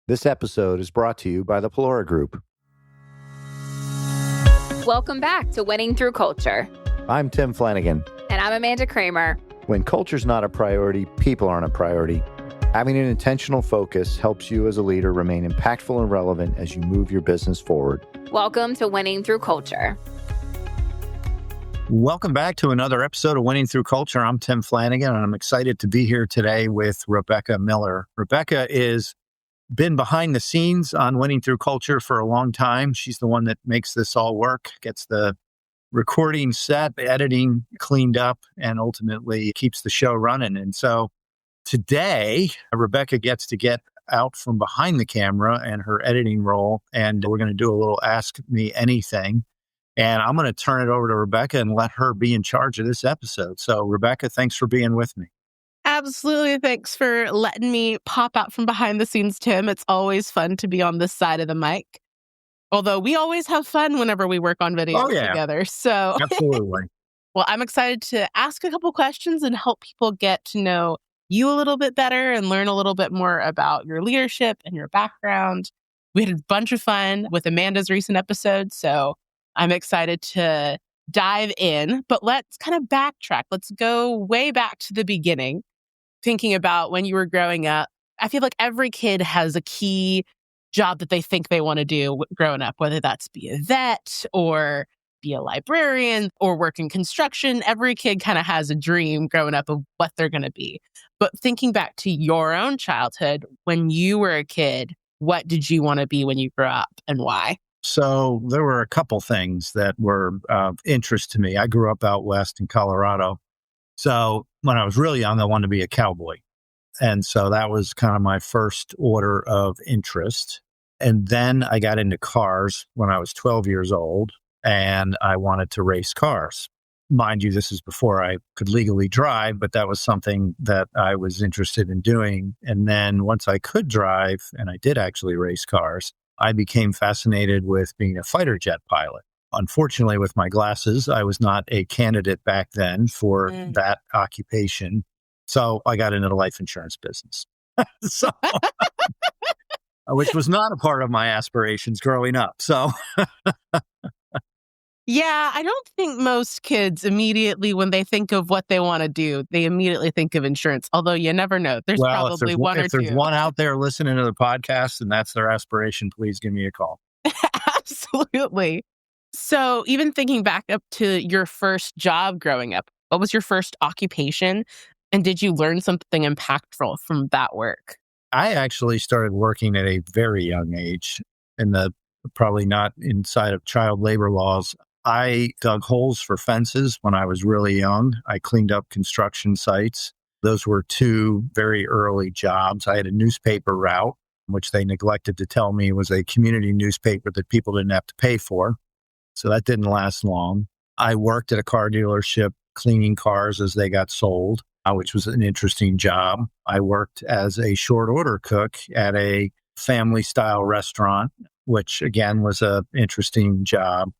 This episode is brought to you by the Pelora Group. Welcome back to Winning Through Culture. I'm Tim Flanagan. And I'm Amanda Kramer. When culture's not a priority, people aren't a priority. Having an intentional focus helps you as a leader remain impactful and relevant as you move your business forward. Welcome to Winning Through Culture. Welcome back to another episode of Winning Through Culture. I'm Tim Flanagan, and I'm excited to be here today with Rebekah Miller. Rebekah is been behind the scenes on Winning Through Culture for a long time. She's the one that makes this all work, gets the recording set, editing cleaned up, and ultimately keeps the show running. And so today, Rebekah gets to get out from behind the camera and her editing role, and we're going to do a little Ask Me Anything. And I'm going to turn it over to Rebekah and let her be in charge of this episode. So, Rebekah, thanks for being with me. Absolutely. Thanks for letting me pop out from behind the scenes, Tim. It's always fun to be on this side of the mic. Although we always have fun whenever we work on videos together. So absolutely. Well, I'm excited to ask a couple questions and help people get to know you a little bit better and learn a little bit more about your leadership and your background. We had a bunch of fun with Amanda's recent episode, so I'm excited to dive in. But let's kind of backtrack. Let's go way back to the beginning. Thinking about when you were growing up, I feel like every kid has a key job that they think they want to do growing up, whether that's be a vet or be a librarian or work in construction. Every kid kind of has a dream growing up of what they're going to be. But thinking back to your own childhood, when you were a kid, what did you want to be when you grew up and why? So there were a couple things that were of interest to me. I grew up out west in Colorado. So when I was really young, I wanted to be a cowboy. And so that was kind of my first order of interest. And then I got into cars when I was 12 years old, and I wanted to race cars. Mind you, this is before I could legally drive, but that was something that I was interested in doing. And then once I could drive, and I did actually race cars, I became fascinated with being a fighter jet pilot. Unfortunately, with my glasses, I was not a candidate back then for that occupation. So I got into the life insurance business, which was not a part of my aspirations growing up. So, yeah, I don't think most kids immediately, when they think of what they want to do, they immediately think of insurance. Although you never know. There's probably one or two. If there's one out there listening to the podcast and that's their aspiration, please give me a call. Absolutely. So even thinking back up to your first job growing up, what was your first occupation? And did you learn something impactful from that work? I actually started working at a very young age, probably not inside of child labor laws. I dug holes for fences when I was really young. I cleaned up construction sites. Those were two very early jobs. I had a newspaper route, which they neglected to tell me was a community newspaper that people didn't have to pay for. So that didn't last long. I worked at a car dealership cleaning cars as they got sold, which was an interesting job. I worked as a short order cook at a family style restaurant, which again was an interesting job.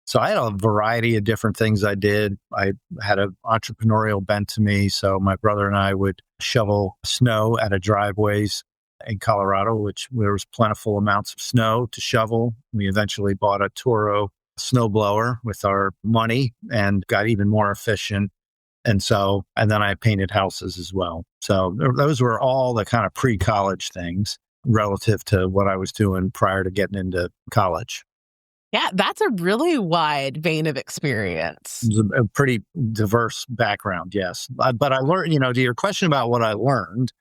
So I had a variety of different things I did. I had an entrepreneurial bent to me. So my brother and I would shovel snow out of driveways in Colorado, which there was plentiful amounts of snow to shovel. We eventually bought a Toro snowblower with our money and got even more efficient. And then I painted houses as well. So those were all the kind of pre-college things relative to what I was doing prior to getting into college. Yeah, that's a really wide vein of experience. It was a pretty diverse background, yes. But I learned, to your question about what I learned,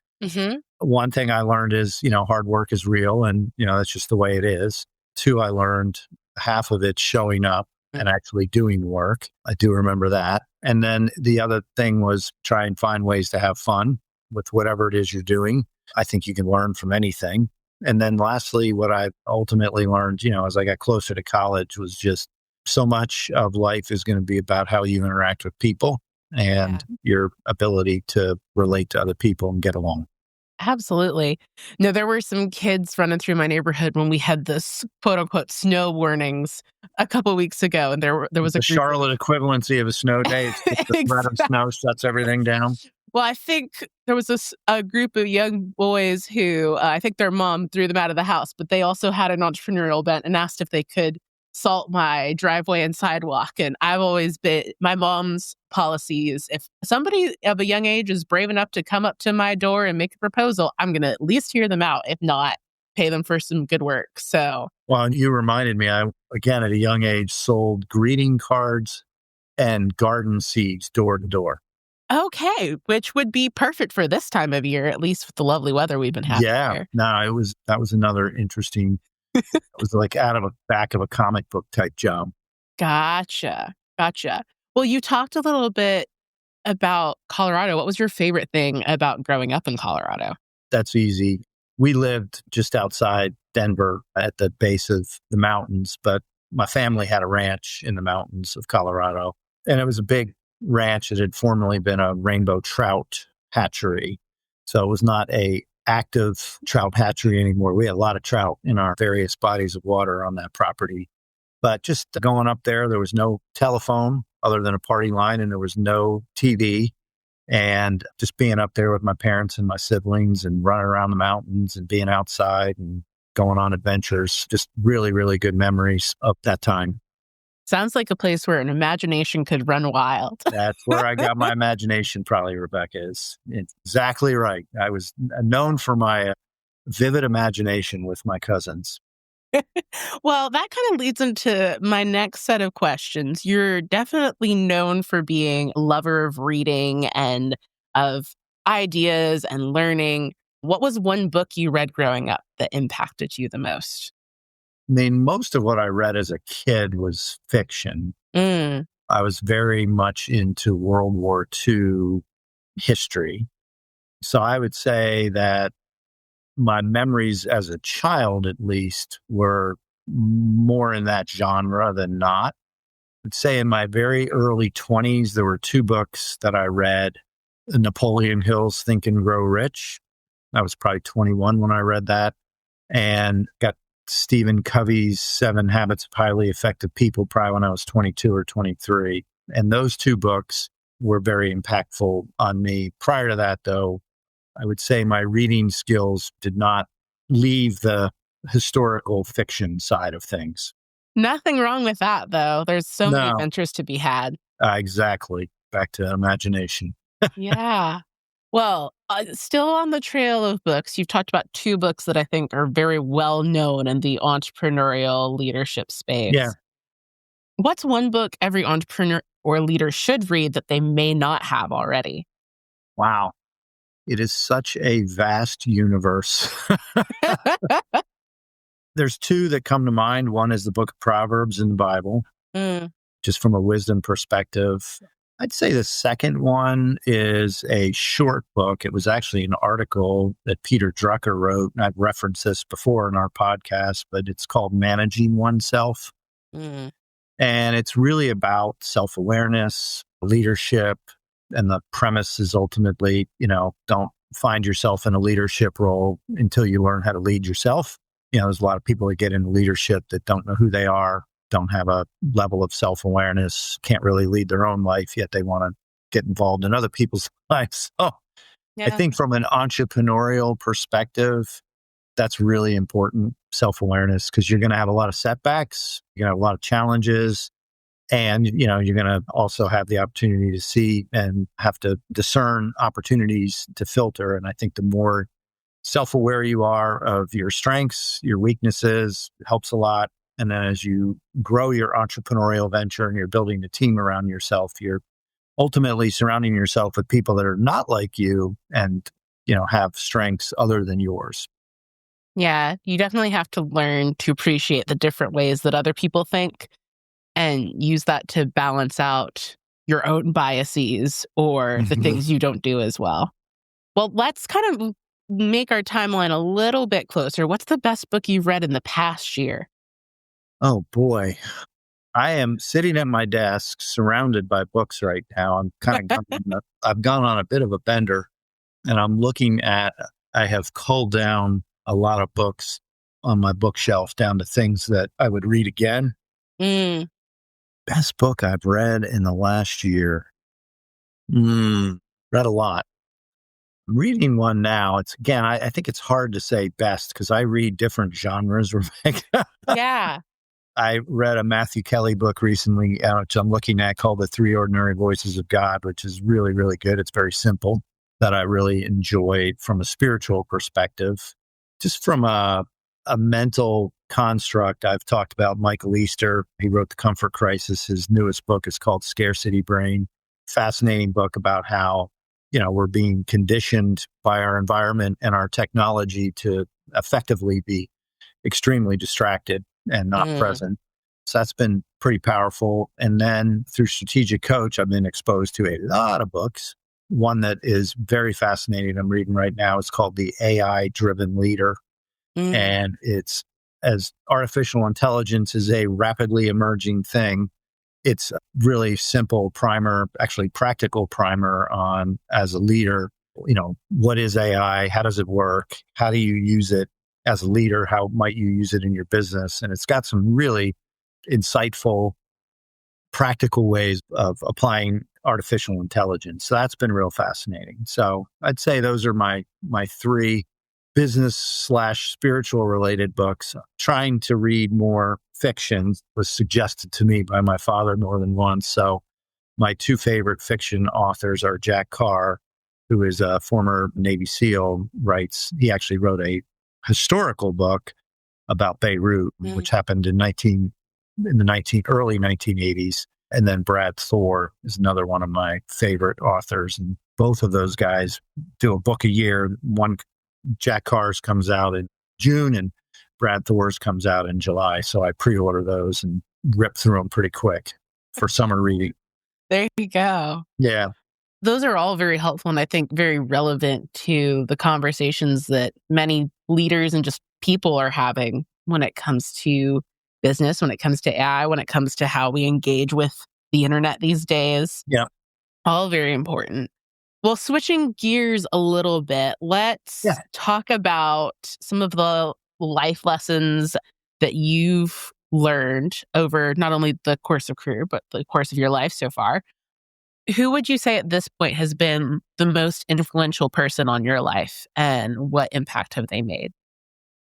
one thing I learned is, hard work is real and, that's just the way it is. Two, I learned half of it showing up and actually doing work. I do remember that. And then the other thing was try and find ways to have fun with whatever it is you're doing. I think you can learn from anything. And then lastly, what I ultimately learned, as I got closer to college was just so much of life is going to be about how you interact with people and your ability to relate to other people and get along. Absolutely. No, there were some kids running through my neighborhood when we had this quote unquote snow warnings a couple of weeks ago. And there was a Charlotte equivalency of a snow day. It's just the threat of snow shuts everything down. Well, I think there was a group of young boys who I think their mom threw them out of the house, but they also had an entrepreneurial bent and asked if they could salt my driveway and sidewalk. And I've always been, my mom's policy is if somebody of a young age is brave enough to come up to my door and make a proposal, I'm going to at least hear them out. If not, pay them for some good work. So, well, you reminded me, I, again, at a young age, sold greeting cards and garden seeds door to door. okay, which would be perfect for this time of year, at least with the lovely weather we've been having here. No, that was another interesting, it was like out of a back of a comic book type job. Gotcha. Well, you talked a little bit about Colorado. What was your favorite thing about growing up in Colorado? That's easy. We lived just outside Denver at the base of the mountains, but my family had a ranch in the mountains of Colorado. And it was a big ranch. It had formerly been a rainbow trout hatchery. So it was not a active trout hatchery anymore. We had a lot of trout in our various bodies of water on that property. But just going up there was no telephone other than a party line, and there was no TV. And just being up there with my parents and my siblings and running around the mountains and being outside and going on adventures, just really, really good memories of that time. Sounds like a place where an imagination could run wild. That's where I got my imagination, probably, Rebekah. It's exactly right. I was known for my vivid imagination with my cousins. Well, that kind of leads into my next set of questions. You're definitely known for being a lover of reading and of ideas and learning. What was one book you read growing up that impacted you the most? I mean, most of what I read as a kid was fiction. Mm. I was very much into World War II history. So I would say that my memories as a child, at least, were more in that genre than not. I'd say in my very early 20s, there were two books that I read. Napoleon Hill's Think and Grow Rich. I was probably 21 when I read that. And got Stephen Covey's 7 Habits of Highly Effective People probably when I was 22 or 23. And those two books were very impactful on me. Prior to that, though, I would say my reading skills did not leave the historical fiction side of things. Nothing wrong with that, though. There's so many adventures to be had. Exactly. Back to imagination. Yeah. Well, still on the trail of books, you've talked about two books that I think are very well known in the entrepreneurial leadership space. Yeah. What's one book every entrepreneur or leader should read that they may not have already? Wow. It is such a vast universe. There's two that come to mind. One is the book of Proverbs in the Bible, just from a wisdom perspective. I'd say the second one is a short book. It was actually an article that Peter Drucker wrote, and I've referenced this before in our podcast, but it's called Managing Oneself. And it's really about self-awareness, leadership, and the premise is ultimately, don't find yourself in a leadership role until you learn how to lead yourself. There's a lot of people that get into leadership that don't know who they are, don't have a level of self-awareness, can't really lead their own life, yet they want to get involved in other people's lives. So I think from an entrepreneurial perspective, that's really important, self-awareness, because you're going to have a lot of setbacks, you're going to have a lot of challenges, and you're going to also have the opportunity to see and have to discern opportunities to filter. And I think the more self-aware you are of your strengths, your weaknesses, it helps a lot. And then as you grow your entrepreneurial venture and you're building a team around yourself, you're ultimately surrounding yourself with people that are not like you and, have strengths other than yours. Yeah, you definitely have to learn to appreciate the different ways that other people think and use that to balance out your own biases or the things you don't do as well. Well, let's kind of make our timeline a little bit closer. What's the best book you've read in the past year? Oh, boy. I am sitting at my desk surrounded by books right now. I've gone on a bit of a bender, and I have culled down a lot of books on my bookshelf down to things that I would read again. Best book I've read in the last year. Read a lot. I'm reading one now. It's again, I think it's hard to say best because I read different genres, Rebecca. Yeah. I read a Matthew Kelly book recently, which I'm looking at, called The Three Ordinary Voices of God, which is really, really good. It's very simple, that I really enjoyed from a spiritual perspective. Just from a mental construct, I've talked about Michael Easter. He wrote The Comfort Crisis. His newest book is called Scarcity Brain. Fascinating book about how, we're being conditioned by our environment and our technology to effectively be extremely distracted and not present. So that's been pretty powerful. And then through Strategic Coach, I've been exposed to a lot of books. One that is very fascinating, I'm reading right now, is called The AI Driven Leader. And it's, as artificial intelligence is a rapidly emerging thing, it's a really simple primer, actually practical primer on, as a leader, what is AI? How does it work? How do you use it as a leader? How might you use it in your business? And it's got some really insightful, practical ways of applying artificial intelligence. So that's been real fascinating. So I'd say those are my three business/spiritual related books. Trying to read more fiction was suggested to me by my father more than once. So my two favorite fiction authors are Jack Carr, who is a former Navy SEAL, he actually wrote a historical book about Beirut, which happened in the early 1980s. And then Brad Thor is another one of my favorite authors. And both of those guys do a book a year. Jack Carr's comes out in June and Brad Thor's comes out in July. So I pre-order those and rip through them pretty quick for summer reading. There you go. Yeah. Those are all very helpful and I think very relevant to the conversations that many leaders and just people are having when it comes to business, when it comes to AI, when it comes to how we engage with the internet these days. Yeah. All very important. Well, switching gears a little bit, let's talk about some of the life lessons that you've learned over not only the course of career, but the course of your life so far. Who would you say at this point has been the most influential person on your life and what impact have they made?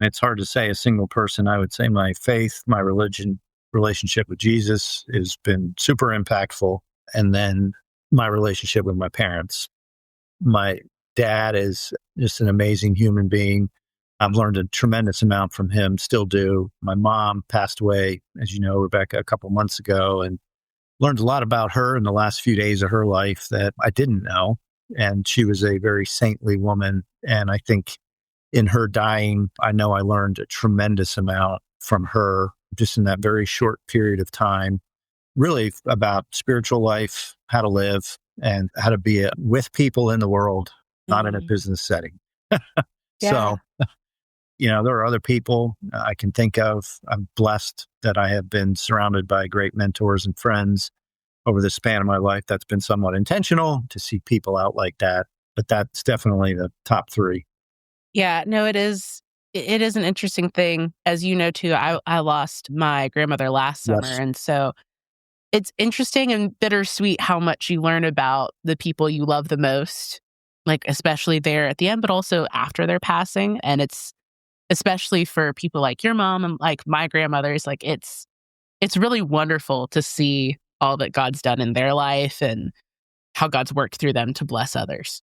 It's hard to say a single person. I would say my faith, my religion, relationship with Jesus has been super impactful. And then my relationship with my parents. My dad is just an amazing human being. I've learned a tremendous amount from him, still do. My mom passed away, as you know, Rebecca, a couple months ago, and learned a lot about her in the last few days of her life that I didn't know. And she was a very saintly woman. And I think in her dying, I know I learned a tremendous amount from her just in that very short period of time, really about spiritual life, how to live, and how to be with people in the world, not in a business setting. So, there are other people I can think of. I'm blessed that I have been surrounded by great mentors and friends over the span of my life. That's been somewhat intentional to see people out like that, but that's definitely the top three. Yeah, no, it is. It is an interesting thing. As you know, too, I lost my grandmother last summer. Yes. And so it's interesting and bittersweet how much you learn about the people you love the most, like especially there at the end, but also after their passing. And it's especially for people like your mom and like my grandmother's, like it's really wonderful to see all that God's done in their life and how God's worked through them to bless others.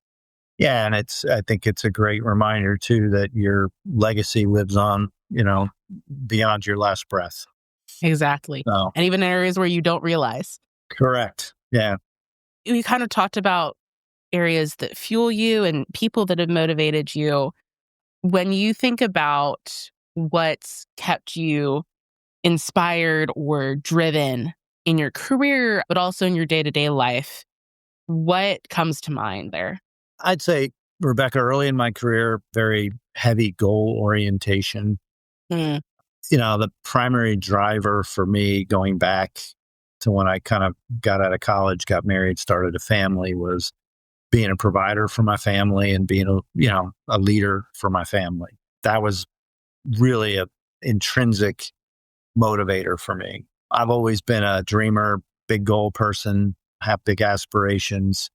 Yeah, and I think it's a great reminder too that your legacy lives on, beyond your last breath. Exactly. So, and even in areas where you don't realize. Correct. Yeah. We kind of talked about areas that fuel you and people that have motivated you. When you think about what's kept you inspired or driven in your career, but also in your day-to-day life, what comes to mind there? I'd say, Rebecca, early in my career, very heavy goal orientation. The primary driver for me going back to when I kind of got out of college, got married, started a family was being a provider for my family and being a leader for my family. That was really a intrinsic motivator for me. I've always been a dreamer, big goal person, have big aspirations.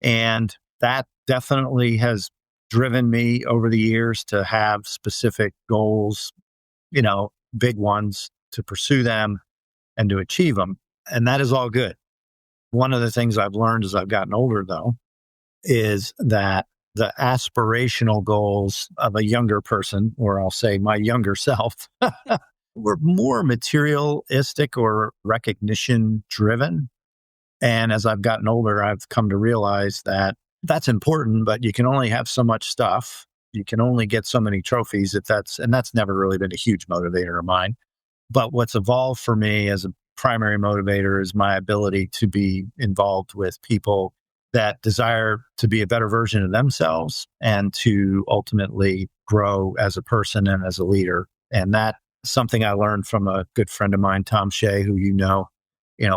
And that definitely has driven me over the years to have specific goals, big ones, to pursue them and to achieve them. And that is all good. One of the things I've learned as I've gotten older, though, is that the aspirational goals of a younger person, or I'll say my younger self, were more materialistic or recognition driven. And as I've gotten older, I've come to realize that that's important, but you can only have so much stuff. You can only get so many trophies and that's never really been a huge motivator of mine. But what's evolved for me as a primary motivator is my ability to be involved with people that desire to be a better version of themselves and to ultimately grow as a person and as a leader. And that's something I learned from a good friend of mine, Tom Shea, who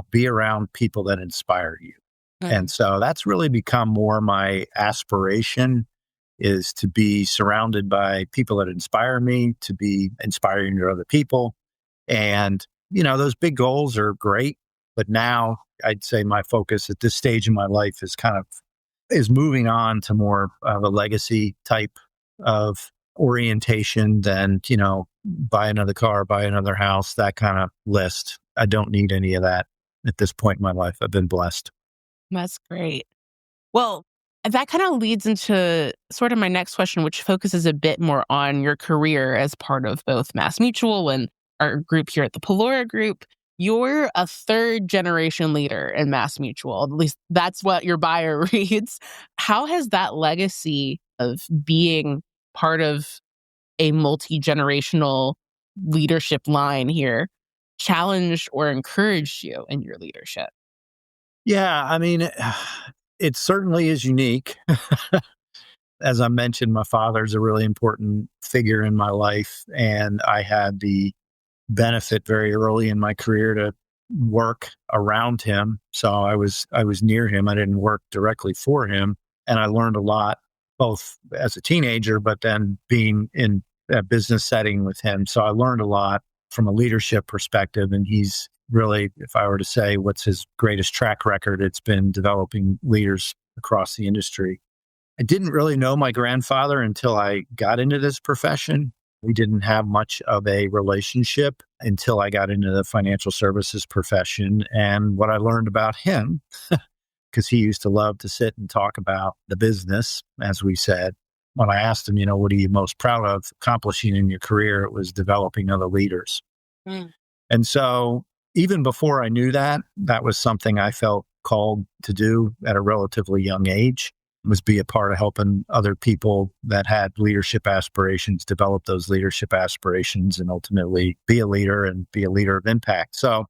be around people that inspire you. Mm-hmm. And so that's really become more my aspiration, is to be surrounded by people that inspire me, to be inspiring to other people. And, those big goals are great. But now I'd say my focus at this stage in my life is moving on to more of a legacy type of orientation than, buy another car, buy another house, that kind of list. I don't need any of that at this point in my life. I've been blessed. That's great. Well, that kind of leads into sort of my next question, which focuses a bit more on your career as part of both MassMutual and our group here at the Pelora Group. You're a third generation leader in MassMutual. At least that's what your bio reads. How has that legacy of being part of a multi-generational leadership line here challenged or encouraged you in your leadership? Yeah, I mean, it certainly is unique. As I mentioned, my father's a really important figure in my life, and I had the benefit very early in my career to work around him. So I was near him. I didn't work directly for him, and I learned a lot, both as a teenager, but then being in a business setting with him. So I learned a lot from a leadership perspective, and he's really, if I were to say what's his greatest track record, it's been developing leaders across the industry. I didn't really know my grandfather until I got into this profession. We didn't have much of a relationship until I got into the financial services profession. And what I learned about him, because he used to love to sit and talk about the business, as we said, when I asked him, what are you most proud of accomplishing in your career? It was developing other leaders. Mm. And so even before I knew that was something I felt called to do at a relatively young age, was be a part of helping other people that had leadership aspirations, develop those leadership aspirations, and ultimately be a leader and be a leader of impact. So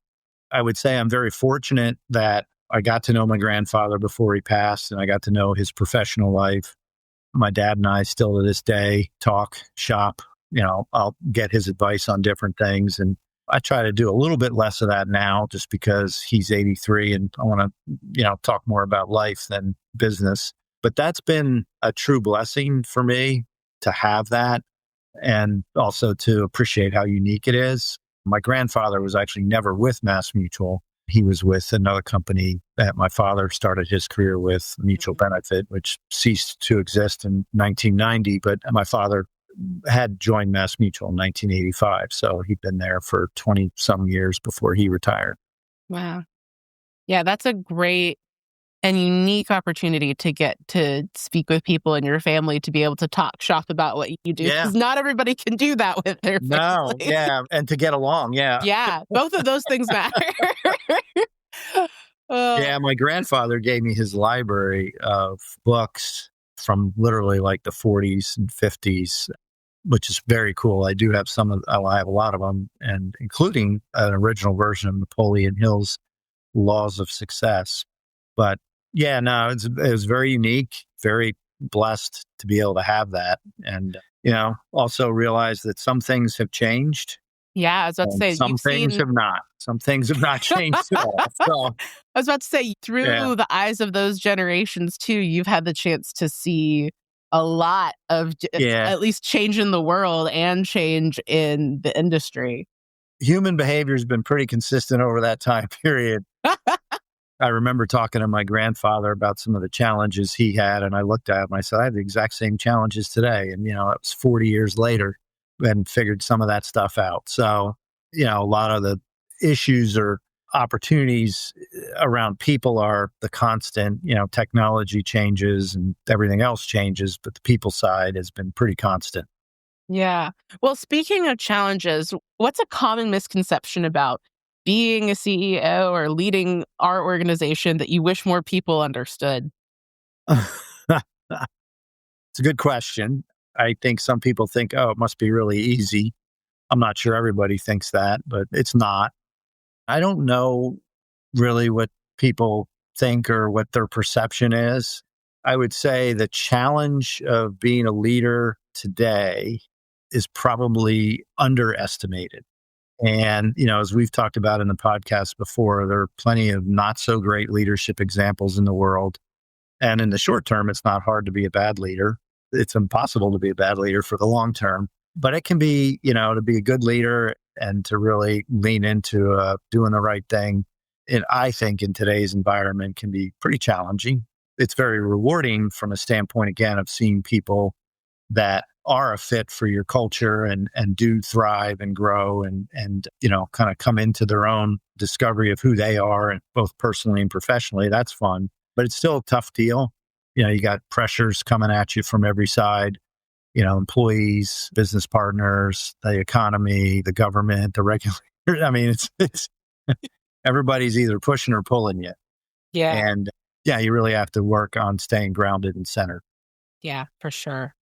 I would say I'm very fortunate that I got to know my grandfather before he passed, and I got to know his professional life. My dad and I still to this day talk shop. I'll get his advice on different things, and I try to do a little bit less of that now just because he's 83 and I want to, talk more about life than business. But that's been a true blessing for me to have that, and also to appreciate how unique it is. My grandfather was actually never with MassMutual. He was with another company that my father started his career with, Mutual Benefit, which ceased to exist in 1990. But my father had joined MassMutual in 1985. So he'd been there for 20 some years before he retired. Wow. Yeah, that's a great and unique opportunity to get to speak with people in your family, to be able to talk shop about what you do. Because not everybody can do that with their family. No, yeah. And to get along, yeah. Yeah, both of those things matter. Yeah, my grandfather gave me his library of books from literally like the 40s and 50s, which is very cool. I do have I have a lot of them, and including an original version of Napoleon Hill's Laws of Success. But yeah, no, it was very unique, very blessed to be able to have that. And, also realize that some things have changed. Yeah, I was about to say, some things have not. Some things have not changed at all. So, I was about to say, through the eyes of those generations too, you've had the chance to see a lot of at least change in the world and change in the industry. Human behavior has been pretty consistent over that time period. I remember talking to my grandfather about some of the challenges he had, and I looked at him and I said, I have the exact same challenges today. And, it was 40 years later and figured some of that stuff out. So, a lot of the issues or opportunities around people are the constant, technology changes and everything else changes, but the people side has been pretty constant. Yeah. Well, speaking of challenges, what's a common misconception about being a CEO or leading our organization that you wish more people understood? It's a good question. I think some people think, oh, it must be really easy. I'm not sure everybody thinks that, but it's not. I don't know really what people think or what their perception is. I would say the challenge of being a leader today is probably underestimated. And, as we've talked about in the podcast before, there are plenty of not so great leadership examples in the world. And in the short term, it's not hard to be a bad leader. It's impossible to be a bad leader for the long term. But it can be, to be a good leader and to really lean into doing the right thing. And I think in today's environment can be pretty challenging. It's very rewarding from a standpoint, again, of seeing people that are a fit for your culture and do thrive and grow and kind of come into their own discovery of who they are, and both personally and professionally. That's fun, but it's still a tough deal. You got pressures coming at you from every side, employees, business partners, the economy, the government, the regulator. I mean, it's everybody's either pushing or pulling you. Yeah. And you really have to work on staying grounded and centered. Yeah, for sure.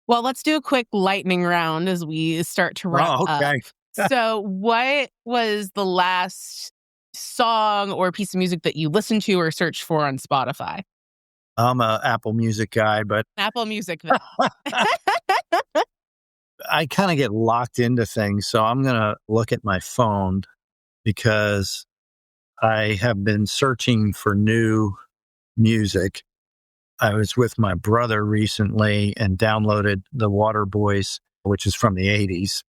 Well, let's do a quick lightning round as we start to wrap up. So what was the last song or piece of music that you listened to or searched for on Spotify? I'm a Apple Music guy, but Apple Music. I kind of get locked into things. So I'm going to look at my phone because I have been searching for new music. I was with my brother recently and downloaded the Waterboys, which is from the 80s.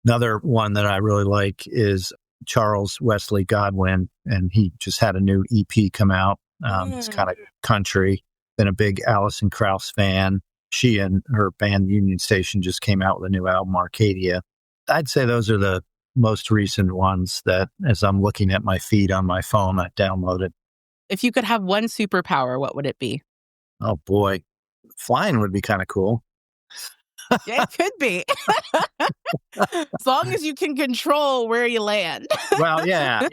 Another one that I really like is Charles Wesley Godwin, and he just had a new EP come out. It's kind of country. Been a big Alison Krauss fan. She and her band Union Station just came out with a new album, Arcadia. I'd say those are the most recent ones that, as I'm looking at my feed on my phone, I downloaded. If you could have one superpower, what would it be? Oh, boy. Flying would be kind of cool. Yeah, it could be. As long as you can control where you land. Well, yeah.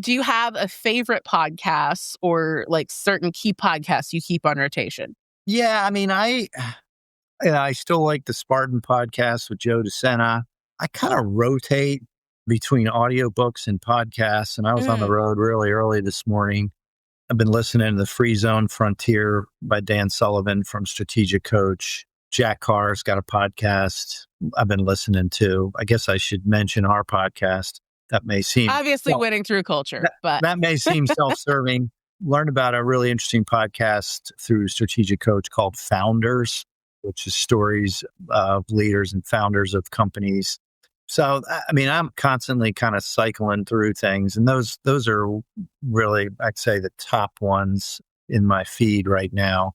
Do you have a favorite podcast or like certain key podcasts you keep on rotation? Yeah, I mean, I still like the Spartan podcast with Joe DeSena. I kind of rotate between audiobooks and podcasts, and I was on the road really early this morning. I've been listening to The Free Zone Frontier by Dan Sullivan from Strategic Coach. Jack Carr's got a podcast I've been listening to. I guess I should mention our podcast. That may seem... Obviously winning through culture, but... That may seem self-serving. Learned about a really interesting podcast through Strategic Coach called Founders, which is stories of leaders and founders of companies. So, I mean, I'm constantly kind of cycling through things, and those are really, I'd say, the top ones in my feed right now.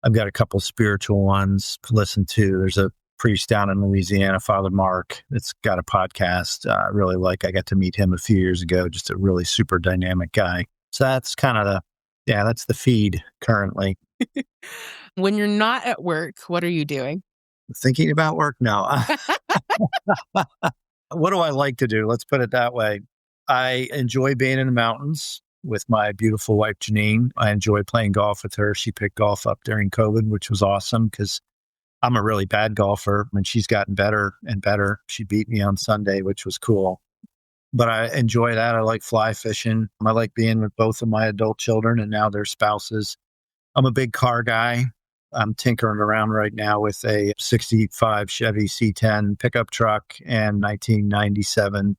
I've got a couple spiritual ones to listen to. There's a priest down in Louisiana, Father Mark, that's got a podcast I really like. I got to meet him a few years ago, just a really super dynamic guy. So that's kind of that's the feed currently. When you're not at work, what are you doing? Thinking about work? No. What do I like to do? Let's put it that way. I enjoy being in the mountains with my beautiful wife, Janine. I enjoy playing golf with her. She picked golf up during COVID, which was awesome because I'm a really bad golfer and she's gotten better and better. She beat me on Sunday, which was cool. But I enjoy that. I like fly fishing. I like being with both of my adult children and now their spouses. I'm a big car guy. I'm tinkering around right now with a 65 Chevy C10 pickup truck and 1997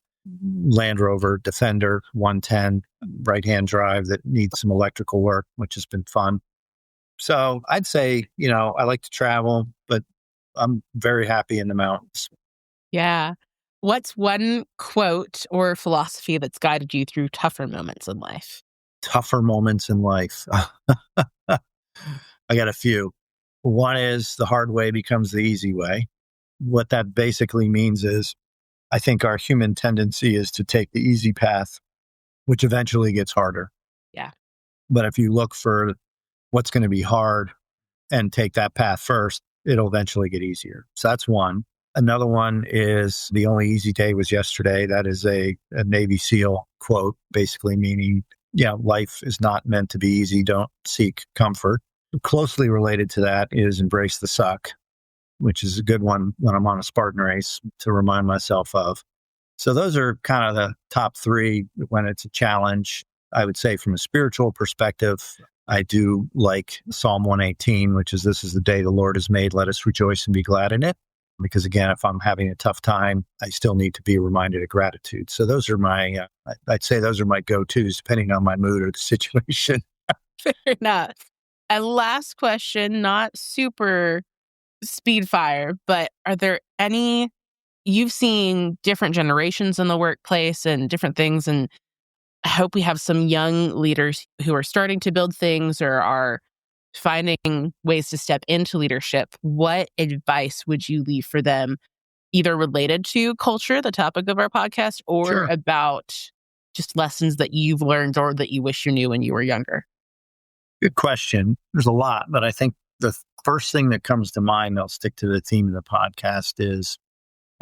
Land Rover Defender 110 right-hand drive that needs some electrical work, which has been fun. So I'd say, I like to travel, but I'm very happy in the mountains. Yeah. What's one quote or philosophy that's guided you through tougher moments in life? Tougher moments in life. I got a few. One is the hard way becomes the easy way. What that basically means is I think our human tendency is to take the easy path, which eventually gets harder. Yeah. But if you look for what's going to be hard and take that path first, it'll eventually get easier. So that's one. Another one is the only easy day was yesterday. That is a Navy SEAL quote, basically meaning, life is not meant to be easy. Don't seek comfort. Closely related to that is embrace the suck, which is a good one when I'm on a Spartan race to remind myself of. So those are kind of the top three when it's a challenge. I would say from a spiritual perspective, I do like Psalm 118, which is, this is the day the Lord has made. Let us rejoice and be glad in it. Because again, if I'm having a tough time, I still need to be reminded of gratitude. So those are my, I'd say those are my go-tos depending on my mood or the situation. Fair enough. And last question, not super speed fire, but are there any, you've seen different generations in the workplace and different things, and I hope we have some young leaders who are starting to build things or are finding ways to step into leadership. What advice would you leave for them, either related to culture, the topic of our podcast, or Sure. about just lessons that you've learned or that you wish you knew when you were younger? Good question. There's a lot, but I think the first thing that comes to mind, I'll stick to the theme of the podcast, is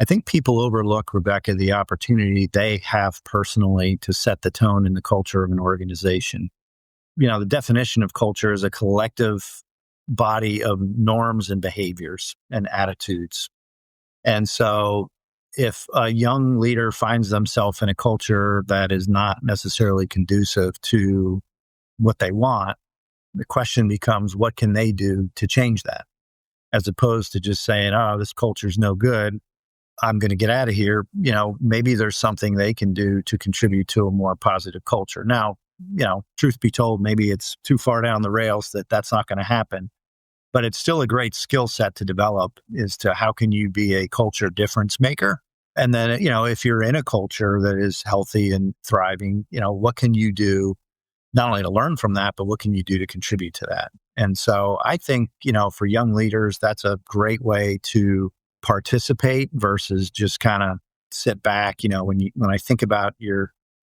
I think people overlook, Rebekah, the opportunity they have personally to set the tone in the culture of an organization. The definition of culture is a collective body of norms and behaviors and attitudes. And so if a young leader finds themselves in a culture that is not necessarily conducive to what they want, the question becomes, what can they do to change that? As opposed to just saying, oh, this culture's no good, I'm going to get out of here. Maybe there's something they can do to contribute to a more positive culture. Now, truth be told, maybe it's too far down the rails that's not going to happen. But it's still a great skill set to develop, is to how can you be a culture difference maker? And then, if you're in a culture that is healthy and thriving, what can you do not only to learn from that, but what can you do to contribute to that? And so I think, for young leaders, that's a great way to participate versus just kind of sit back. When I think about your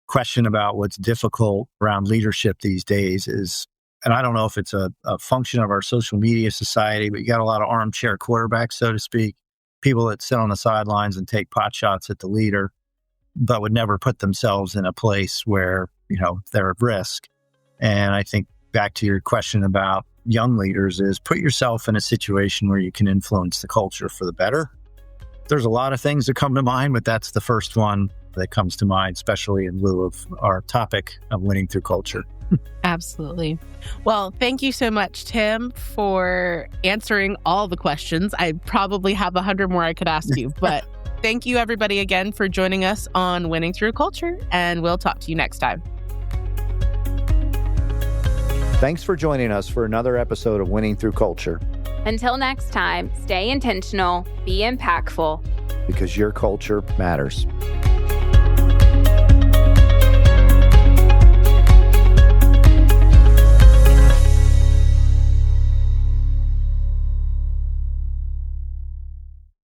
question about what's difficult around leadership these days is, and I don't know if it's a function of our social media society, but you got a lot of armchair quarterbacks, so to speak, people that sit on the sidelines and take pot shots at the leader, but would never put themselves in a place where, they're at risk. And I think back to your question about young leaders is put yourself in a situation where you can influence the culture for the better. There's a lot of things that come to mind, but that's the first one that comes to mind, especially in lieu of our topic of winning through culture. Absolutely. Well, thank you so much, Tim, for answering all the questions. I probably have 100 more I could ask you, but thank you everybody again for joining us on Winning Through Culture, and we'll talk to you next time. Thanks for joining us for another episode of Winning Through Culture. Until next time, stay intentional, be impactful, Because your culture matters.